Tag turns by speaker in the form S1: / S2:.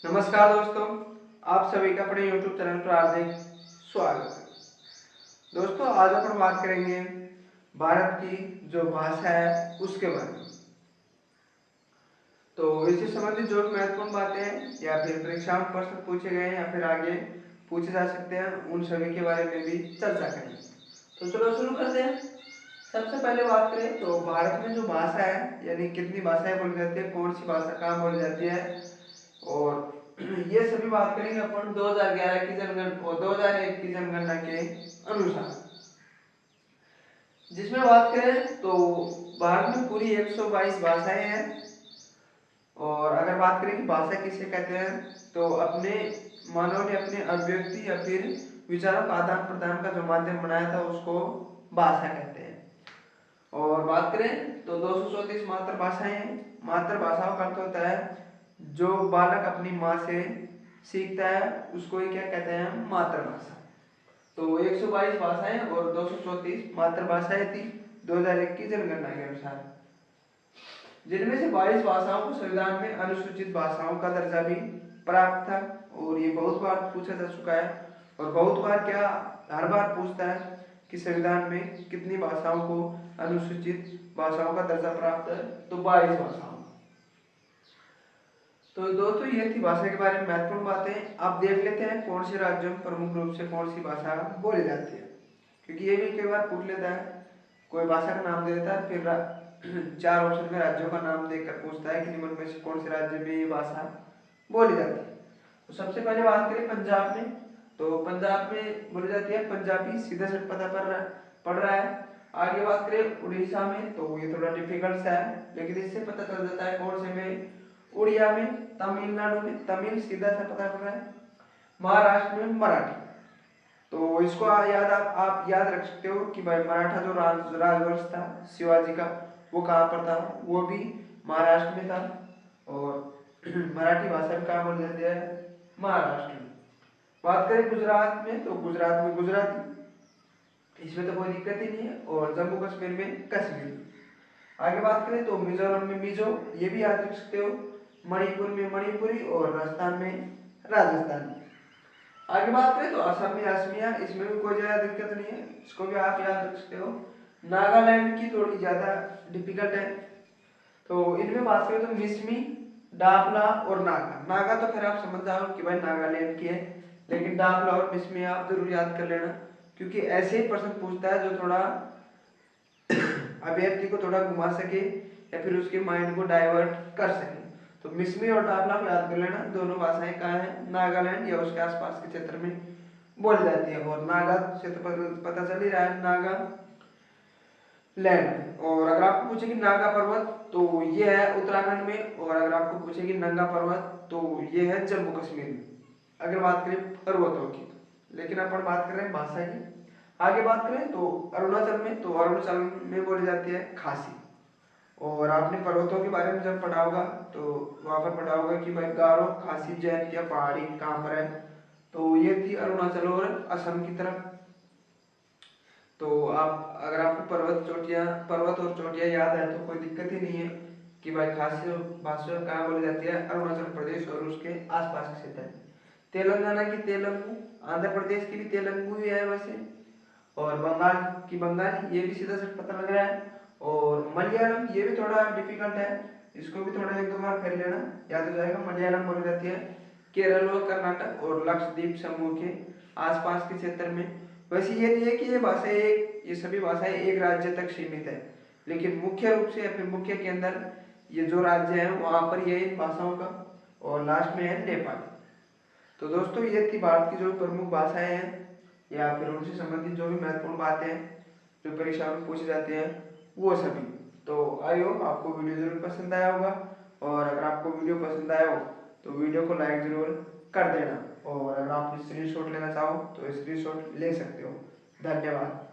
S1: नमस्कार दोस्तों, आप सभी का अपने YouTube चैनल पर हार्दिक स्वागत है। दोस्तों, आज अपन बात करेंगे भारत की जो भाषा है उसके बारे में। तो इससे संबंधित जो भी महत्वपूर्ण बातें हैं या फिर परीक्षा में प्रश्न पूछे गए हैं या फिर आगे पूछे जा सकते हैं, उन सभी के बारे में भी चर्चा करेंगे। तो चलो शुरू करते हैं। सबसे पहले बात करें तो भारत में जो भाषा है यानी कितनी भाषाएं बोली जाती है, कौन सी भाषा कहाँ बोली जाती है, और ये सभी बात करेंगे अपन 2011 की जनगणना और 2001 की जनगणना के अनुसार। जिसमें बात करें तो भारत में पूरी 122 भाषाएं हैं। और अगर बात करें कि भाषा किसे कहते हैं, तो अपने मानव ने अपने अभिव्यक्ति या फिर विचारों का आदान प्रदान का जो माध्यम बनाया था उसको भाषा कहते हैं। और बात करें तो 234 मातृभाषाएं हैं। मातृभाषाओं का अर्थ होता है जो बालक अपनी माँ से सीखता है उसको ही क्या कहते हैं, मातृभाषा। तो 122 भाषाएं और 234 मातृभाषाएं थी 2001 की जनगणना के अनुसार, जिनमें से 22 भाषाओं को संविधान में अनुसूचित भाषाओं का दर्जा भी प्राप्त था। और ये बहुत बार पूछा जा चुका है, और बहुत बार क्या हर बार पूछता है कि संविधान में कितनी भाषाओं को अनुसूचित भाषाओं का दर्जा प्राप्त है, तो 22 भाषाओं। तो दोस्तों, ये थी भाषा के बारे में महत्वपूर्ण बातें। आप देख लेते हैं कौन से राज्यों में प्रमुख रूप से कौन सी भाषा बोली जाती है, क्योंकि ये भी कई बार पूछ लेता है, कोई भाषा का नाम दे देता है फिर 4 ऑप्शन में राज्यों का नाम देकर पूछता है कि निम्न में से कौन से राज्य में ये भाषा बोली जाती है। तो सबसे पहले बात करें पंजाब में, तो पंजाब में बोली जाती है पंजाबी, सीधा सट पता पड़ रहा है। आगे बात करें उड़ीसा में, तो ये थोड़ा डिफिकल्ट सा है, लेकिन इससे पता चल जाता है कौन से में, उड़िया में। तमिलनाडु में तमिल, सीधा सा पता पड़ रहा है। महाराष्ट्र में मराठी। तो इसको आप याद रख सकते हो कि भाई मराठा जो राजवंश था शिवाजी का, वो कहाँ पर था, वो भी महाराष्ट्र में था। और मराठी भाषा में कहाँ बोली जाती है, महाराष्ट्र में। बात करें गुजरात में, तो गुजरात में गुजराती, इसमें तो कोई दिक्कत ही नहीं है। और जम्मू कश्मीर में कश्मीरी। आगे बात करें तो मिजोरम में मिजो, ये भी याद रख सकते हो। मणिपुर में मणिपुरी, और राजस्थान में राजस्थानी। आगे बात करें तो असम में असमिया, इसमें भी कोई ज्यादा दिक्कत नहीं है, इसको भी आप याद रख सकते हो। नागालैंड की थोड़ी ज्यादा डिफिकल्ट है, तो इनमें बात करें तो मिसमी, डाफला और नागा। नागा तो फिर आप समझ जाओ कि भाई नागालैंड की है, लेकिन डाफला और मिसमी आप जरूर याद कर लेना, क्योंकि ऐसे ही प्रश्न पूछता है जो थोड़ा अभ्यर्थी को थोड़ा घुमा सके या फिर उसके माइंड को डाइवर्ट कर सके। तो मिसमी और डाफला को याद कर लेना, दोनों भाषाएं कहाँ हैं, नागालैंड या उसके आसपास के क्षेत्र में बोली जाती है। और नागा से तो पता चल ही रहा है, नागा लैंड। और अगर आपको पूछे कि नागा पर्वत, तो ये है उत्तराखंड में। और अगर आपको पूछे कि नंगा पर्वत, तो ये है जम्मू कश्मीर में, अगर बात करें पर्वतों की। लेकिन अपन बात कर रहे हैं भाषा की। आगे बात करें तो अरुणाचल में, तो अरुणाचल में बोली जाती है खासी। और आपने पर्वतों के बारे में जब पढ़ा होगा तो वहां पर पढ़ा होगा कि भाई गारो, खासी, जैन या पहाड़ी कहाँ पर है, तो ये थी अरुणाचल और असम की तरफ। तो आप अगर आपको पर्वत और चोटियां याद है तो कोई दिक्कत ही नहीं है कि भाई खासी भाषा कहाँ बोली जाती है, अरुणाचल प्रदेश और उसके आसपास के क्षेत्र में। तेलंगाना की तेलुगु, आंध्र प्रदेश की भी तेलुगु ही है वैसे, और बंगाल की बंगाली, ये भी सीधा से पता लग रहा है। और मलयालम, ये भी थोड़ा डिफिकल्ट है, इसको भी थोड़ा एक दो बार कर लेना, याद हो जाएगा। मलयालम बोली जाती है केरल और कर्नाटक और लक्षद्वीप समूह के आसपास के क्षेत्र में। वैसे ये नहीं है कि ये सभी भाषाएं एक राज्य तक सीमित है, लेकिन मुख्य रूप से या फिर मुख्य के अंदर ये जो राज्य है वहां पर ये इन भाषाओं का। और लास्ट में है नेपाल। तो दोस्तों, ये थी भारत की जो प्रमुख भाषाएं हैं या फिर उनसे संबंधित जो भी महत्वपूर्ण बातें हैं जो परीक्षा में पूछे जाते हैं वो सभी। तो आई होप आपको वीडियो जरूर पसंद आया होगा, और अगर आपको वीडियो पसंद आया हो तो वीडियो को लाइक जरूर कर देना। और अगर आप स्क्रीनशॉट लेना चाहो तो स्क्रीनशॉट ले सकते हो। धन्यवाद।